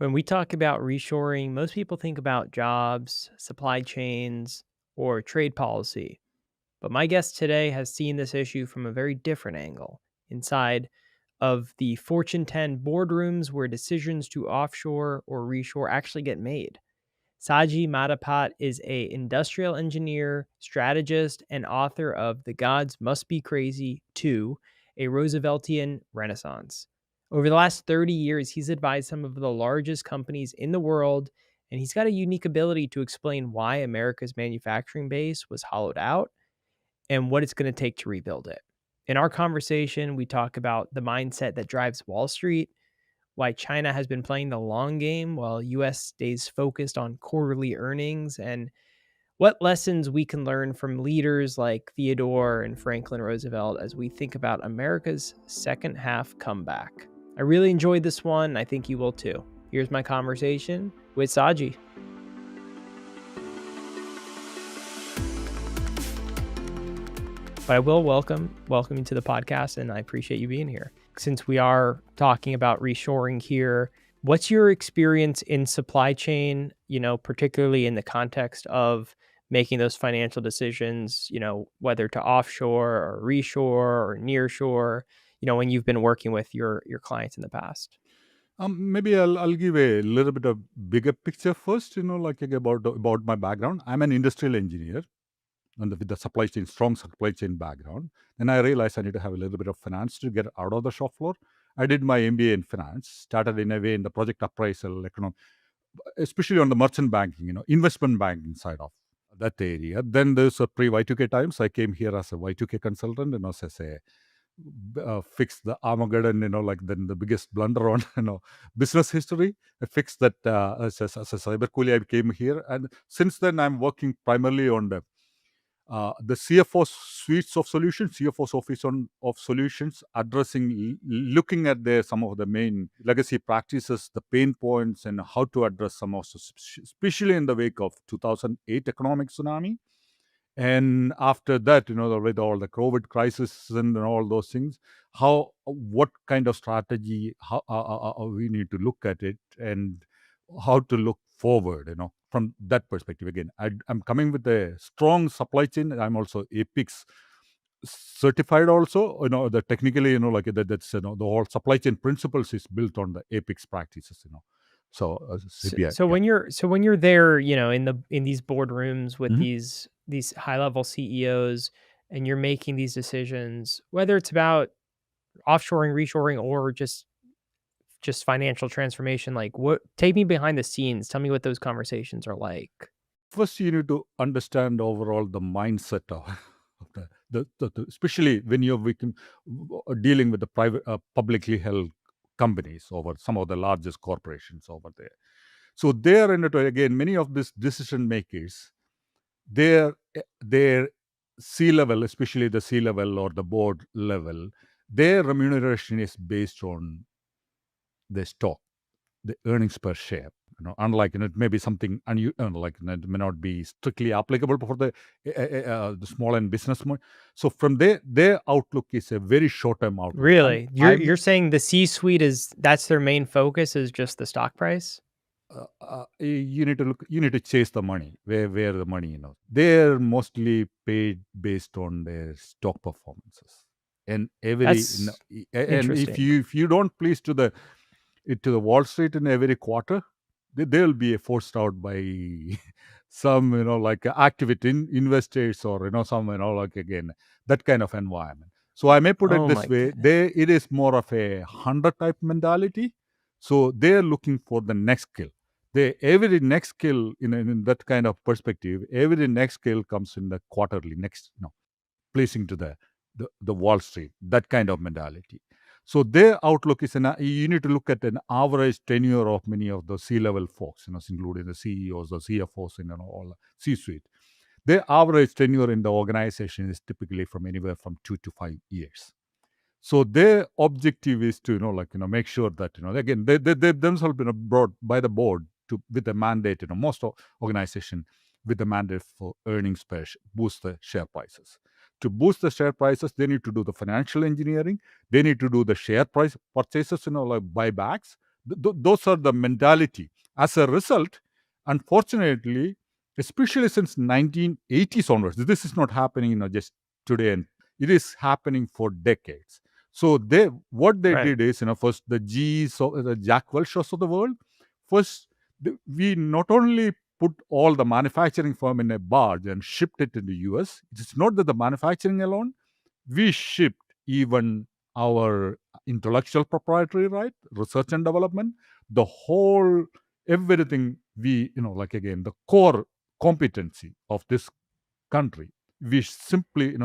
When we talk about reshoring, most people think about jobs, supply chains, or trade policy. But my guest today has seen this issue from a very different angle inside of the Fortune 10 boardrooms where decisions to offshore or reshore actually get made. Saji Madapat is a industrial engineer, strategist, and author of The Gods Must Be Crazy 2, a Rooseveltian Renaissance. Over the last 30 years, he's advised some of the largest companies in the world, and he's got a unique ability to explain why America's manufacturing base was hollowed out and what it's going to take to rebuild it. In our conversation, we talk about the mindset that drives Wall Street, why China has been playing the long game while US stays focused on quarterly earnings, and what lessons we can learn from leaders like Theodore and Franklin Roosevelt as we think about America's second half comeback. I really enjoyed this one. I think you will too. Here's my conversation with Saji. But I will welcome you to the podcast, and I appreciate you being here. Since we are talking about reshoring here, what's your experience in supply chain, particularly in the context of making those financial decisions, whether to offshore or reshore or nearshore, when you've been working with your clients in the past? Maybe I'll give a little bit of bigger picture first. About my background. I'm an industrial engineer, and with the supply chain, strong supply chain background. Then I realized I need to have a little bit of finance to get out of the shop floor. I did my MBA in finance. Started in a way in the project appraisal, especially on the merchant banking, investment banking side of that area. Then there's a pre Y2K times. I came here as a Y2K consultant, and as a fix the Armageddon, then the biggest blunder on business history. I fixed that as a cyber coolie. I came here, and since then I'm working primarily on the CFO suites of solutions, CFO's office of solutions, addressing, looking at some of the main legacy practices, the pain points, and how to address some of, especially in the wake of 2008 economic tsunami. And after that, with all the COVID crisis and all those things, what kind of strategy, how we need to look at it, and how to look forward, from that perspective. Again, I'm coming with a strong supply chain. I'm also APIX certified also, the technically, that's, the whole supply chain principles is built on the APIX practices, So, So, CPI, so yeah. when you're there, in these boardrooms with Mhm. these high level CEOs, and you're making these decisions, whether it's about offshoring, reshoring, or just financial transformation, like what take me behind the scenes. Tell me what those conversations are like. First, you need to understand overall the mindset of, of especially when dealing with the private, publicly held companies over some of the largest corporations over there. So there, again, many of these decision makers, their C level, especially the C level or the board level, their remuneration is based on the stock, the earnings per share. Unlike, it may be something like, it may not be strictly applicable for the small and business. So from their outlook is a very short term outlook. And Really, you're saying the C-suite that's their main focus is just the stock price? you need to look, you need to chase the money, where the money, they're mostly paid based on their stock performances. And That's and interesting. if you don't please to the Wall Street in every quarter, they'll be forced out by some, like activity investors, or, some, like, again, that kind of environment. So I may put it Oh this my way: goodness. it is more of a hunter type mentality. So they're looking for the next skill. Every next skill, in that kind of perspective, every next skill comes in the quarterly next, placing to the Wall Street, that kind of mentality. So their outlook is you need to look at an average tenure of many of the C-level folks, including the CEOs, the CFOs, and all the C-suite. Their average tenure in the organization is typically from anywhere from 2 to 5 years. So their objective is to, make sure that, again, they themselves been brought by the board with a mandate, most organization with a mandate for earnings per boost the share prices. To boost the share prices, they need to do the financial engineering. They need to do the share price purchases, like buybacks. Those are the mentality. As a result, unfortunately, especially since 1980s onwards, this is not happening, just today, and it is happening for decades. So what they Right. did is, first the G's, the Jack Welchers of the world, first we not only put all the manufacturing firm in a barge and shipped it to the US. It's not that the manufacturing alone, we shipped even our intellectual proprietary right, research and development, the whole everything we, like again, the core competency of this country. We simply,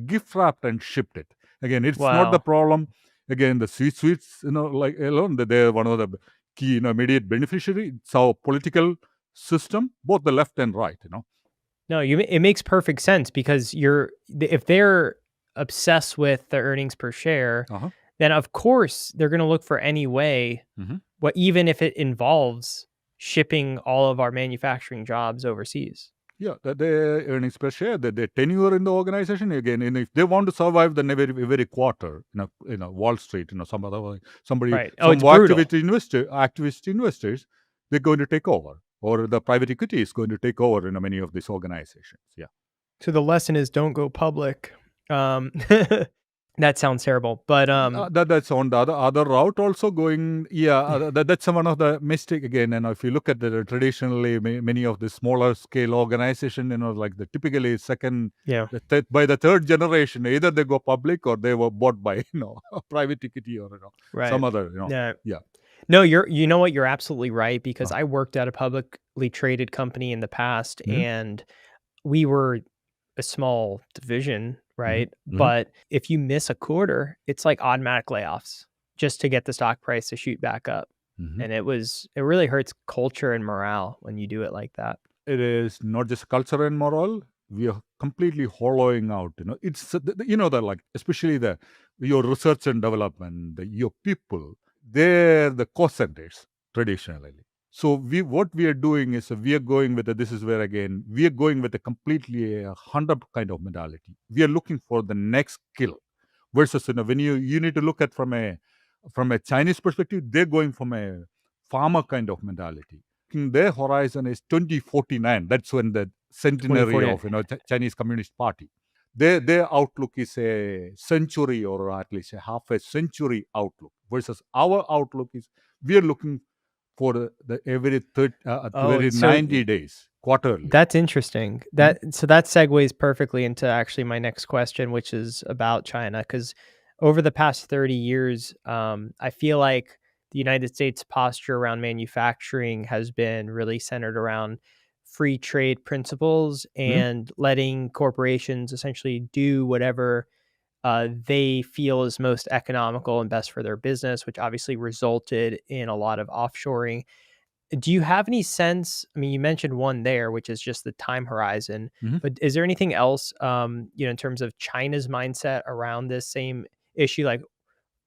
gift wrapped and shipped it. Again, it's not the Wow. problem. Again, the sweets, like alone, that they're one of the key, immediate beneficiary. It's our political system, both the left and right. No, it makes perfect sense because if they're obsessed with the earnings per share, Uh-huh. then of course they're going to look for any way, Mm-hmm. what even if it involves shipping all of our manufacturing jobs overseas. Yeah, that their earnings per share, that their tenure in the organization again, and if they want to survive the every quarter, Wall Street, Right. Oh, some it's brutal. activist investors, they're going to take over, or the private equity is going to take over in many of these organizations. Yeah. So the lesson is don't go public. That sounds terrible, but That's on the other route also going. Yeah, that's one of the mistake again. And if you look at the traditionally many of the smaller scale organization, like the typically yeah, by the third generation, either they go public or they were bought by a private equity or right. some other Yeah. yeah. No, you know what? You're absolutely right because Uh, I worked at a publicly traded company in the past mhm, and we were a small division, mhm, right? mhm, But if you miss a quarter, it's like automatic layoffs just to get the stock price to shoot back up. mhm. And it really hurts culture and morale when you do it like that. It is not just culture and moral. We are completely hollowing out. It's the like especially your research and development, your people. They're the cost centers traditionally. So what we are doing is we are going with this is where again we are going with a completely hunter kind of mentality. We are looking for the next kill versus when you need to look at from a Chinese perspective, they're going from a farmer kind of mentality. Their horizon is 2049. That's when the centenary 2049. of Chinese Communist Party. Their outlook is a century or at least a half a century outlook versus our outlook is we are looking for the Oh, every so 90 days quarterly. that's interesting. Mhm. That segues perfectly into actually my next question, which is about China. Because over the past 30 years, I feel like the United States posture around manufacturing has been really centered around free trade principles Mhm. and letting corporations essentially do whatever they feel is most economical and best for their business, which obviously resulted in a lot of offshoring. Do you have any sense? I mean, you mentioned one there, which is just the time horizon, Mhm. but is there anything else, in terms of China's mindset around this same issue, like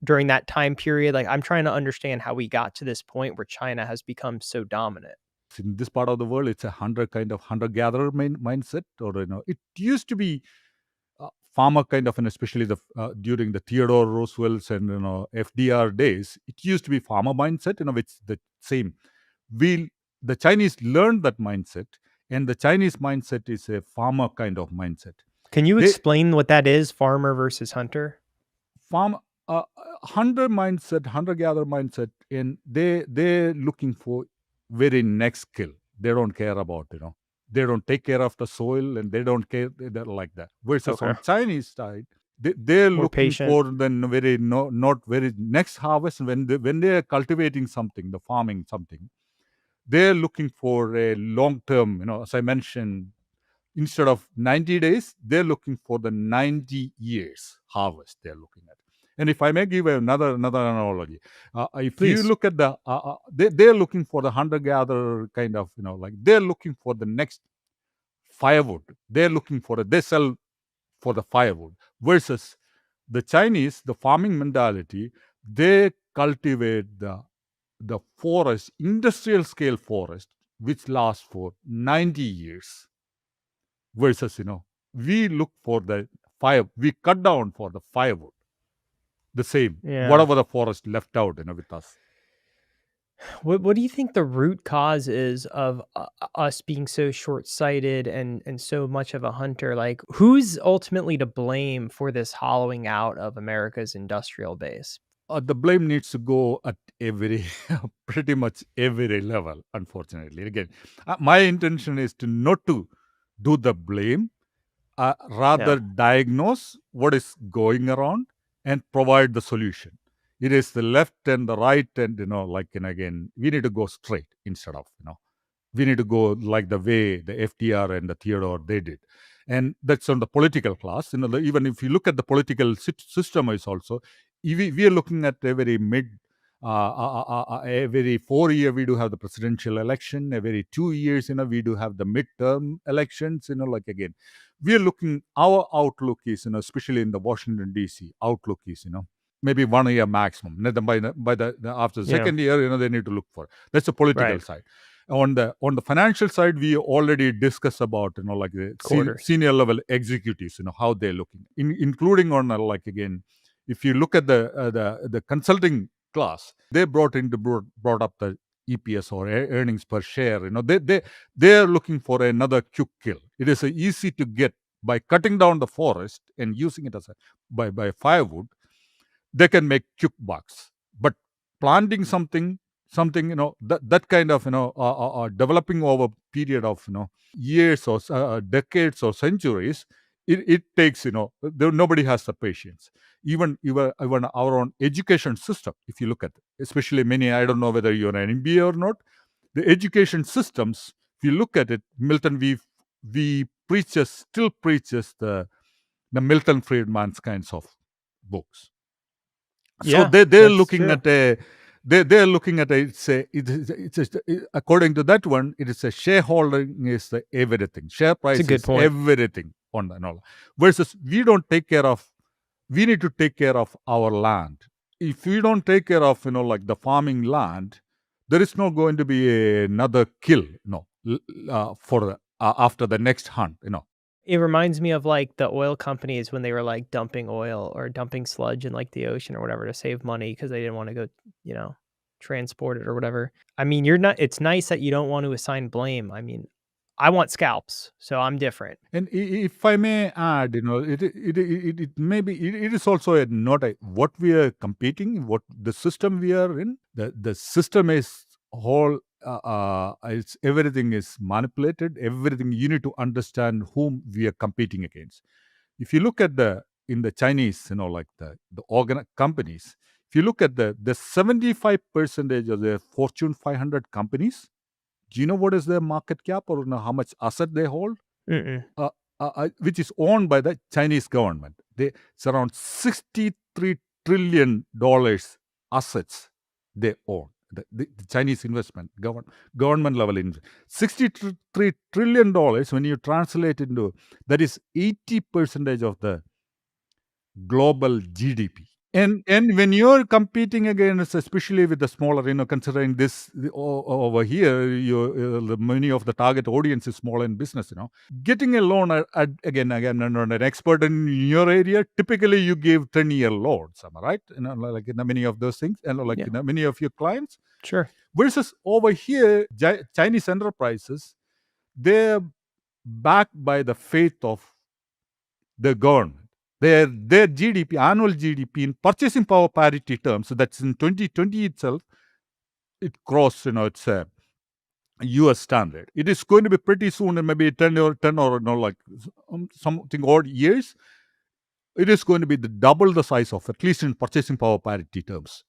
during that time period? Like, I'm trying to understand how we got to this point where China has become so dominant. In this part of the world, it's a hunter gatherer mindset, or it used to be farmer kind of, and especially during the Theodore Roosevelt's and FDR days, it used to be farmer mindset. It's the same. We the Chinese learned that mindset, and the Chinese mindset is a farmer kind of mindset. Can you They explain what that is, farmer versus hunter? farm hunter gatherer mindset, and they're looking for very next skill. They don't care about they don't take care of the soil, and they don't care. They're like that. Versus Okay. on Chinese side, they're More looking patient. for the very no, not very next harvest when they are cultivating something, the farming something. They're looking for a long term. As I mentioned, instead of 90 days, they're looking for the 90 years harvest they're looking at. And if I may give another analogy, if you Please. look at they're looking for the hunter gatherer kind of, like they're looking for the next firewood. They're looking for they sell for the firewood versus the Chinese, the farming mentality, they cultivate the forest, industrial scale forest, which lasts for 90 years versus we look for the we cut down for the firewood, the same Yeah. whatever the forest left out with us. What do you think the root cause is of us being so short-sighted and so much of a hunter? Like, who's ultimately to blame for this hollowing out of America's industrial base? The blame needs to go at every, pretty much every level, unfortunately. Again, my intention is to not to do the blame, Yeah. rather diagnose what is going around and provide the solution. It is the left and the right, and and again, we need to go straight instead of we need to go like the way the FDR and the Theodore they did. And that's on the political class. Even if you look at the political system is also, we are looking at every every 4 year we do have the presidential election. Every 2 years, we do have the midterm elections. Again, we are looking. Our outlook is, especially in the Washington D.C. outlook is, maybe 1 year maximum. Then by the after the Yeah. second year, they need to look for. That's the political Right. side. On the financial side, we already discussed about like the Quarters. senior level executives, how they're looking, including on again, if you look at the consulting class, they brought up the EPS or earnings per share. They are looking for another quick kill. It is easy to get by cutting down the forest and using it as by firewood. They can make quick bucks, but planting something that kind of developing over period of years or decades or centuries, it takes nobody has the patience. Even our own education system, if you look at it, especially many, I don't know whether you're an MBA or not, the education systems, if you look at it, Milton, we still preaches the Milton Friedman's kinds of books. So Yeah, they're that's looking true. at they're looking at according to that one, it is a shareholding is the everything, share It's a price good is point. everything on the all. Versus we need to take care of our land. If we don't take care of like the farming land, there is not going to be another kill for after the next hunt. It reminds me of, like, the oil companies when they were, like, dumping oil or dumping sludge in, like, the ocean or whatever to save money because they didn't wanna go, you know, transport it or whatever. I mean, you're not it's nice that you don't want to assign blame. I mean, I want scalps, so I'm different. And if I may add, it maybe it is also not what we are competing, what the system we are in. The system is whole. It's everything is manipulated. Everything you need to understand whom we are competing against. If you look at in the Chinese, like the companies. If you look at the 75% of the Fortune 500 companies, do you know what is their market cap or how much asset they hold? Mm-mm. Which is owned by the Chinese government. It's around $63 trillion assets they own. The Chinese investment, government level investment. $63 trillion, when you translate into, that is 80% of the global GDP. And when you're competing against, especially with the smaller, considering over here, many of the target audience is small and business. Getting a loan again, an expert in your area, typically you give 10-year loans, am I right? Like in many of those things, and like Yeah, in many of your clients. sure. Versus over here, Chinese enterprises, they're backed by the faith of the government. Their GDP, annual GDP in purchasing power parity terms, so that's in 2020 itself, it crossed, it's a US standard. It is going to be pretty soon, and maybe 10 or like something odd years, it is going to be double the size of, at least in purchasing power parity terms,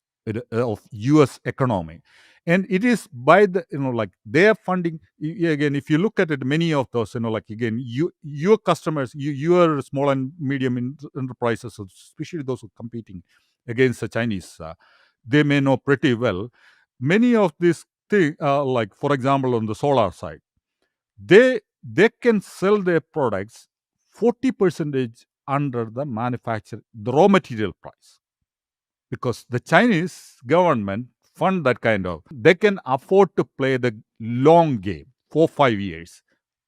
of US economy. And it is by the like their funding. Again, if you look at it, many of those, like again, your customers, your small and medium enterprises, especially those who are competing against the Chinese, they may know pretty well many of these things. Like for example, on the solar side, they can sell their products 40% under the raw material price, because the Chinese government fund that kind of, they can afford to play the long game for 5 years,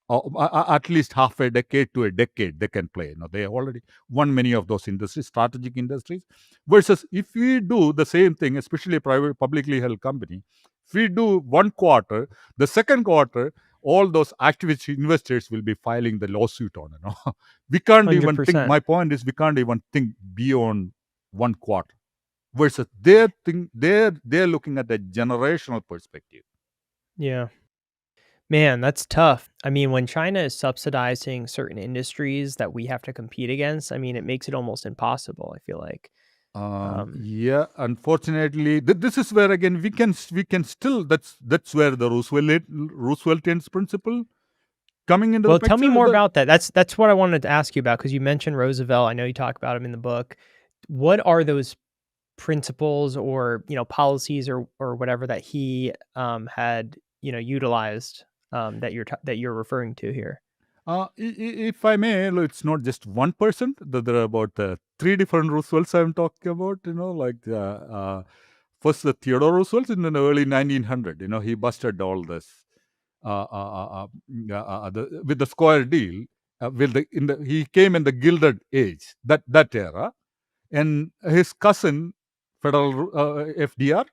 or at least half a decade to a decade they can play. They already won many of those industries, strategic industries. Versus if we do the same thing, especially a private publicly held company, we do one quarter, the second quarter, all those activist investors will be filing the lawsuit on. We can't even think. 100%. My point is, we can't even think beyond one quarter. Versus they're looking at a generational perspective. Yeah. Man, that's tough. I mean, when China is subsidizing certain industries that we have to compete against, I mean, it makes it almost impossible, I feel like. Yeah, unfortunately, this is where again we can still, that's where the Rooseveltian principle coming into the Well, tell me picture. more about that. That's what I wanted to ask you about because you mentioned Roosevelt. I know you talk about him in the book. What are those principles or, policies or whatever that he, had, utilized, that you're referring to here? If I may, it's not just one person. There are about three different Roosevelts I'm talking about. First the Theodore Roosevelt in the early 1900. He busted all this with the square deal. He came in the Gilded Age, that era, and his cousin Federal FDR,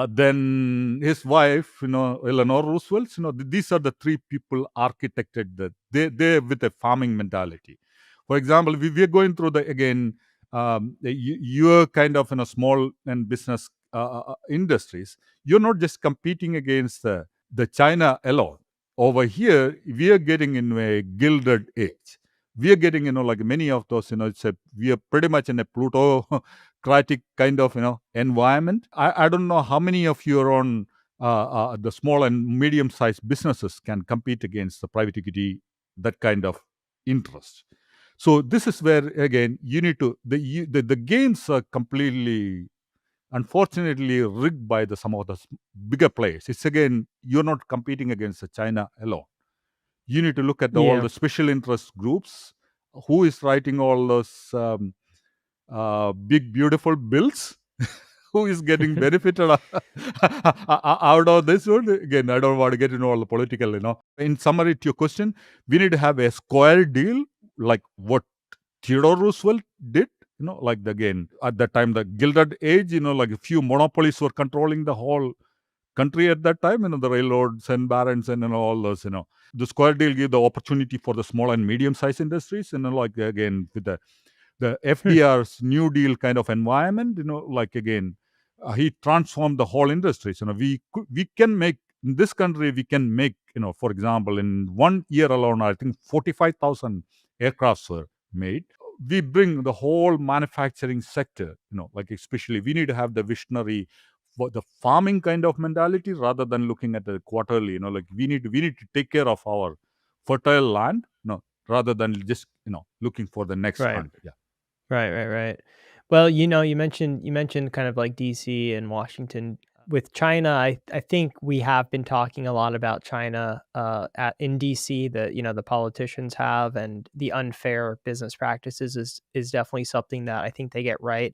then his wife, Eleanor Roosevelt. These are the three people architected they with a farming mentality. For example, we are going through you're kind of in a small and business industries. You're not just competing against the China alone. Over here, we are getting in a Gilded Age. We are getting, like many of those, we are pretty much in a plutocratic kind of, environment. I don't know how many of you are on the small and medium-sized businesses can compete against the private equity, that kind of interest. So this is where again you need to the gains are completely, unfortunately, rigged by some of the bigger players. It's again, you're not competing against China alone. You need to look at all Yeah. the special interest groups. Who is writing all those big beautiful bills? Who is getting benefited out of this one? Again, I don't want to get into all the political. In summary, to your question, we need to have a square deal, like what Theodore Roosevelt did. Again, at that time, the Gilded Age, like a few monopolies were controlling the whole country at that time, the railroads and barons and all those. The square deal gave the opportunity for the small and medium-sized industries, again, with the Hmm. FDR's New Deal kind of environment, again, he transformed the whole industries. We can make, in this country, we can make, for example, in 1 year alone, I think 45,000 aircrafts were made. We bring the whole manufacturing sector, especially we need to have the visionary for the farming kind of mentality rather than looking at the quarterly. We need to take care of our fertile land, rather than just looking for the next Right. hunt. Yeah. Right, right, right. Well, you mentioned kind of like DC and Washington. With China, I think we have been talking a lot about China in DC, the politicians have, and the unfair business practices is definitely something that I think they get right.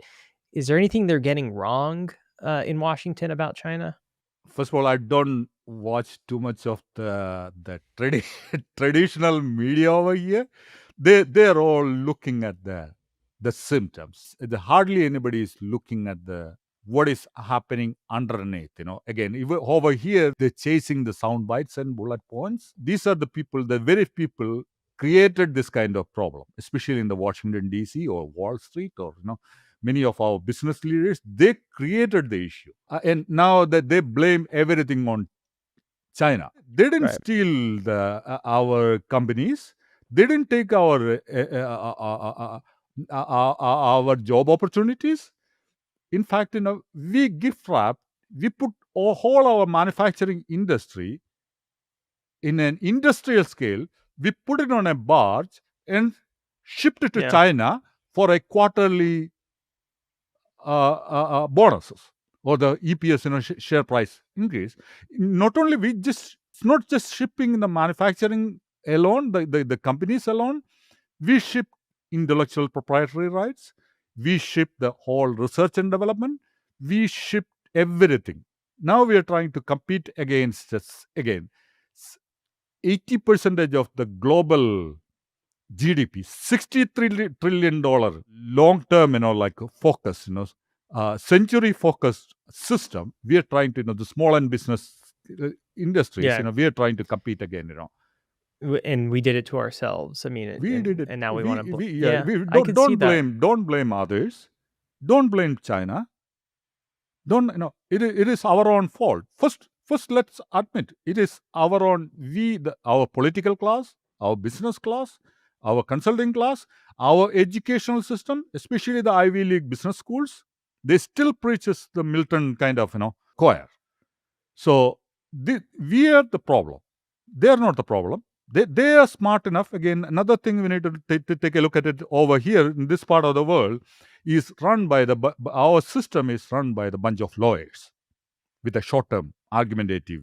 Is there anything they're getting wrong in Washington about China? First of all, I don't watch too much of the traditional media over here. They're all looking at the symptoms. Hardly anybody is looking at the what is happening underneath. Again, over here they're chasing the sound bites and bullet points. These are the very people created this kind of problem, especially in the Washington D.C. or Wall Street, or many of our business leaders, they created the issue. And now that they blame everything on China. They didn't Right. steal our companies. They didn't take our job opportunities. In fact, we gift wrap, we put whole our manufacturing industry in an industrial scale. We put it on a barge and shipped it to Yeah. China for a quarterly bonuses or the EPS, share price increase. Not only it's not just shipping the manufacturing alone, the companies alone. We ship intellectual proprietary rights. We ship the whole research and development. We ship everything. Now we are trying to compete against this again. 80% of the global GDP, $63 trillion long term, focus, century-focused system, we are trying to, the small and business industries, Yeah. we are trying to compete again, And we did it to ourselves. I mean, We did it. and now we want to. Yeah, Yeah, we I could see that. don't blame others. Don't blame China. Don't, it is our own fault. First, let's admit it is our own. Our political class, our business class, our consulting class, our educational system, especially the Ivy League business schools, they still preaches the Milton kind of, choir. So we are the problem. They are not the problem. They are smart enough. Again, another thing we need to take a look at it over here in this part of the world is run by our system is run by the bunch of lawyers with a short-term argumentative,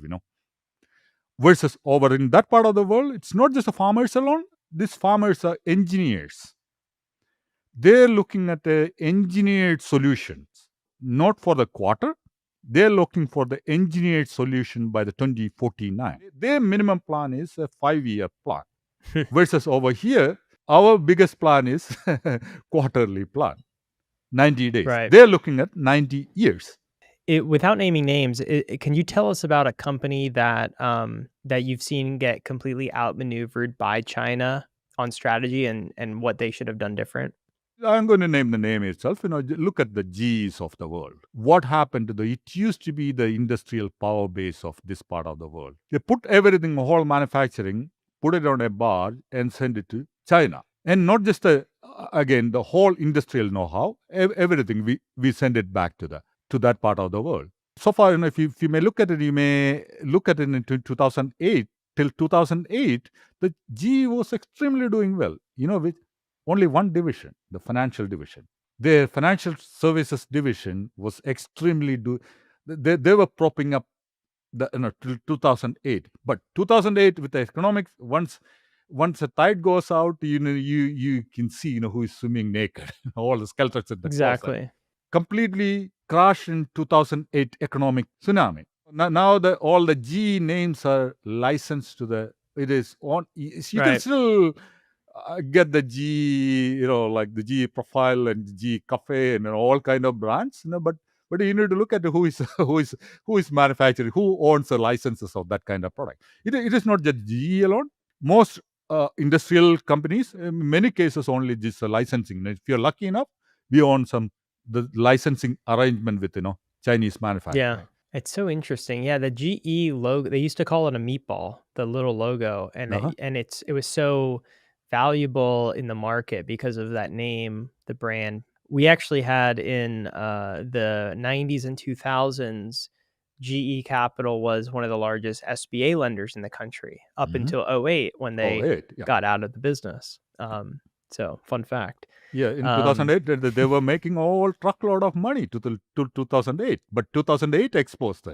versus over in that part of the world, it's not just the farmers alone. These farmers are engineers. They're looking at engineered solutions, not for the quarter. They're looking for the engineered solution by the 2049. Their minimum plan is a 5-year plan. Versus over here, our biggest plan is quarterly plan, 90 days. Right. They're looking at 90 years. Without naming names, can you tell us about a company that that you've seen get completely outmaneuvered by China on strategy and what they should have done different? I'm going to name the name itself. Look at the G's of the world. What happened to it used to be the industrial power base of this part of the world. They put everything, whole manufacturing, put it on a barge and send it to China. And not just again, the whole industrial know-how, everything, we send it back to that part of the world. So far, if you may look at it, you may look at it in 2008. Till 2008, the G was extremely doing well, with only one division, the financial division. Their financial services division was extremely they were propping up till 2008. But 2008 with the economics, once the tide goes out, you can see who is swimming naked, all the skeletons in the closet. Exactly. Completely crashed in 2008 economic tsunami. Now all the G names are licensed to the. It is on. You can still get the G, like the G profile and G cafe and all kind of brands, but you need to look at who is manufacturing, who owns the licenses of that kind of product. It is not just G alone. Most industrial companies, in many cases, only just licensing. If you're lucky enough, we own the licensing arrangement with Chinese manufacturing. Yeah. It's so interesting. Yeah, the GE logo, they used to call it a meatball, the little logo, and it was so valuable in the market because of that name, the brand. We actually had in the 90s and 2000s, GE Capital was one of the largest SBA lenders in the country up until 2008 when they got out of the business. So, fun fact. Yeah, in 2008, they were making all truckload of money to 2008, but 2008 exposed,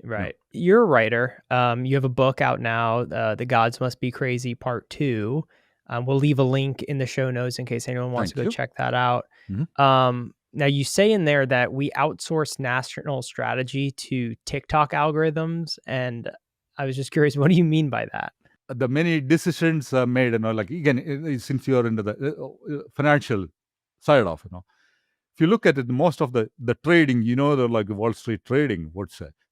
Right. You're a writer. You have a book out now, The Gods Must Be Crazy Part 2. We'll leave a link in the show notes in case anyone wants to go check that out. Now, you say in there that we outsource national strategy to TikTok algorithms, and I was just curious, what do you mean by that? The many decisions are made, like again, since you're into the financial side of, if you look at it, most of the trading, the like Wall Street trading,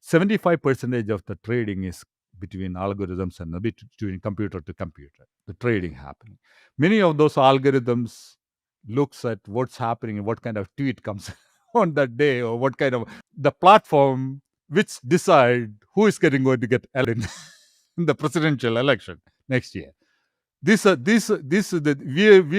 75% of the trading is between algorithms and between computer to computer, the trading happening. Many of those algorithms looks at what's happening and what kind of tweet comes on that day, or what kind of the platform which decide who is going to get elected in the presidential election next year. We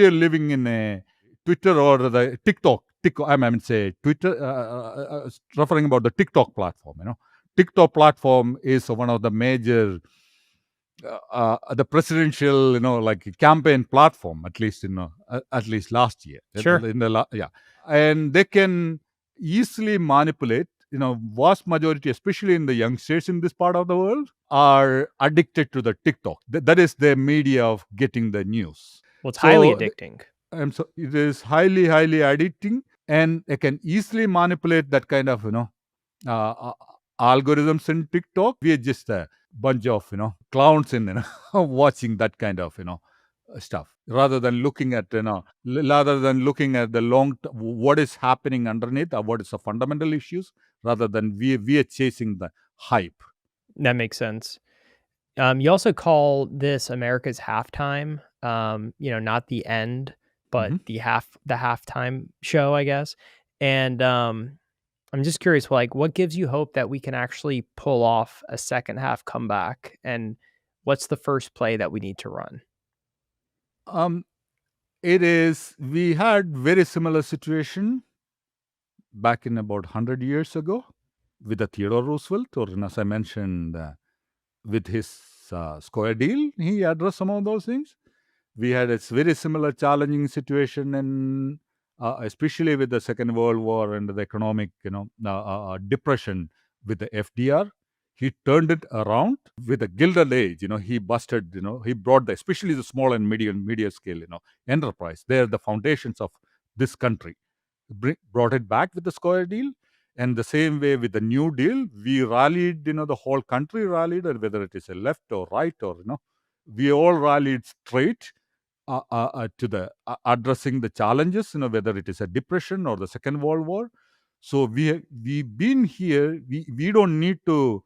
are living in a Twitter or the TikTok. I mean, say Twitter, referring about the TikTok platform. TikTok platform is one of the major, the presidential, like campaign platform. At least at least last year. Sure. And they can easily manipulate. Vast majority, especially in the youngsters in this part of the world, are addicted to the TikTok. That is their media of getting the news. Well, it's highly addicting. So it is highly, highly addicting, and they can easily manipulate that kind of, algorithms in TikTok. We are just a bunch of, clowns in, watching that kind of, stuff, rather than looking at what is happening underneath, or what is the fundamental issues, rather than we are chasing the hype. That makes sense. You also call this America's halftime. Not the end, but Mhm. the halftime show, I guess. And I'm just curious, like, what gives you hope that we can actually pull off a second half comeback? And what's the first play that we need to run? um, it is we had very similar situation back in about 100 years ago with the Theodore Roosevelt, or as I mentioned, with his square deal, he addressed some of those things. We had a very similar challenging situation, and especially with the Second World War and the economic, depression with the FDR. He turned it around with the Gilded Age. He busted. He brought especially the small and medium scale, enterprise. They are the foundations of this country. Brought it back with the Square Deal. And the same way with the New Deal, we rallied, the whole country rallied, or whether it is a left or right, or, we all rallied straight to the addressing the challenges, whether it is a depression or the Second World War. So we've been here. We don't need to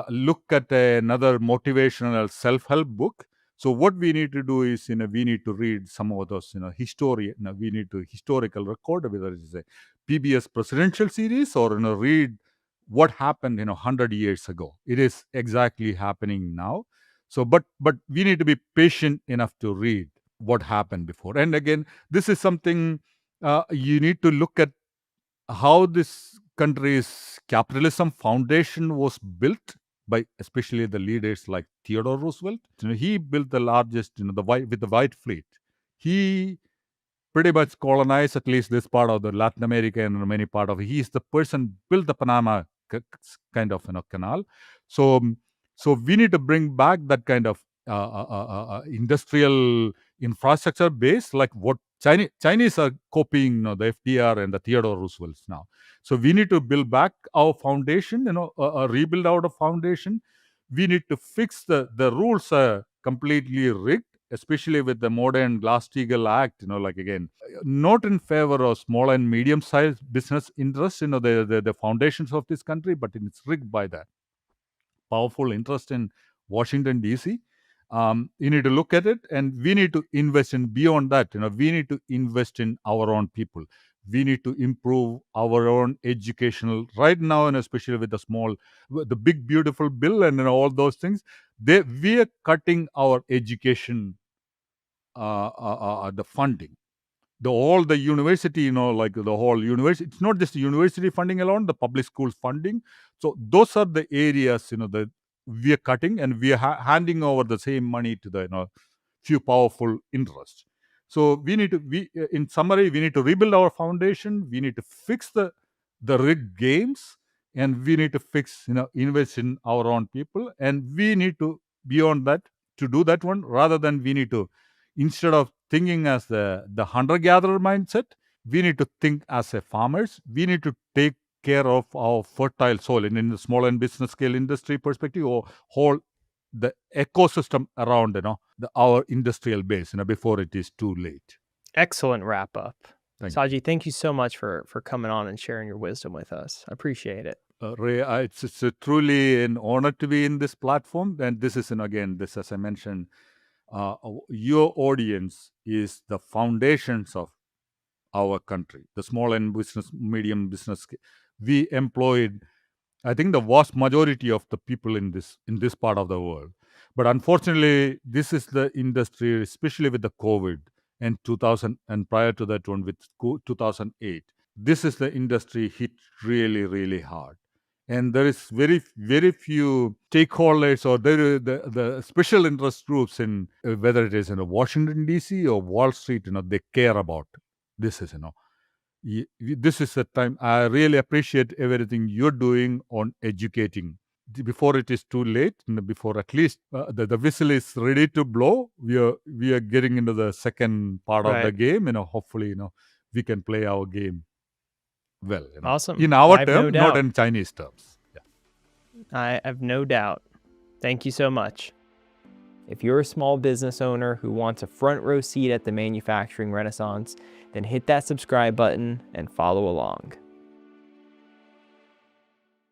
look at another motivational self-help book. So what we need to do is, we need to read some of those, we need to historical record, whether it is a PBS presidential series, or, read what happened, 100 years ago. It is exactly happening now. So, but we need to be patient enough to read what happened before. And again, this is something you need to look at how this country's capitalism foundation was built by especially the leaders like Theodore Roosevelt. He built the largest, with the White Fleet. He pretty much colonized at least this part of the Latin America and many part of. He is the person built the Panama kind of, canal. So so we need to bring back that kind of industrial infrastructure base, like what Chinese are copying, the FDR and the Theodore Roosevelts now. So we need to build back our foundation, rebuild our foundation. We need to fix the rules are completely rigged, especially with the modern Glass-Steagall Act, like again, not in favor of small and medium-sized business interests, the foundations of this country, but it's rigged by that powerful interest in Washington, D.C. You need to look at it, and we need to invest in beyond that. We need to invest in our own people. We need to improve our own educational right now, and especially with the big beautiful bill and all those things. We are cutting our education, the funding, the university, like the whole university. It's not just the university funding alone, the public school funding. So those are the areas, that we are cutting, and we are handing over the same money to the, few powerful interests. So in summary, we need to rebuild our foundation. We need to fix the rigged games, and we need to invest in our own people. And we need to, beyond that, to do that one, rather than we need to, instead of thinking as the hunter gatherer mindset, we need to think as a farmers. We need to take care of our fertile soil, in the small and business scale industry perspective, or whole the ecosystem around, our industrial base, before it is too late. Excellent wrap up. Thank you. Saji, thank you so much for coming on and sharing your wisdom with us. I appreciate it. Ray, it's truly an honor to be in this platform. And this is, again, this, as I mentioned, your audience is the foundations of our country, the small and medium business. We employed, I think, the vast majority of the people in this part of the world. But unfortunately, this is the industry, especially with the COVID and 2000, and prior to that one with 2008. This is the industry hit really, really hard. And there is very, very few stakeholders, or there the special interest groups in, whether it is in Washington D.C. or Wall Street. They care about this. This is a time I really appreciate everything you're doing on educating. Before it is too late, before at least the whistle is ready to blow, we are getting into the second part of the Right. game. Hopefully, we can play our game well. Awesome. In our I have no term, not doubt. in Chinese terms. Yeah. I have no doubt. Thank you so much. If you're a small business owner who wants a front row seat at the manufacturing renaissance, then hit that subscribe button and follow along.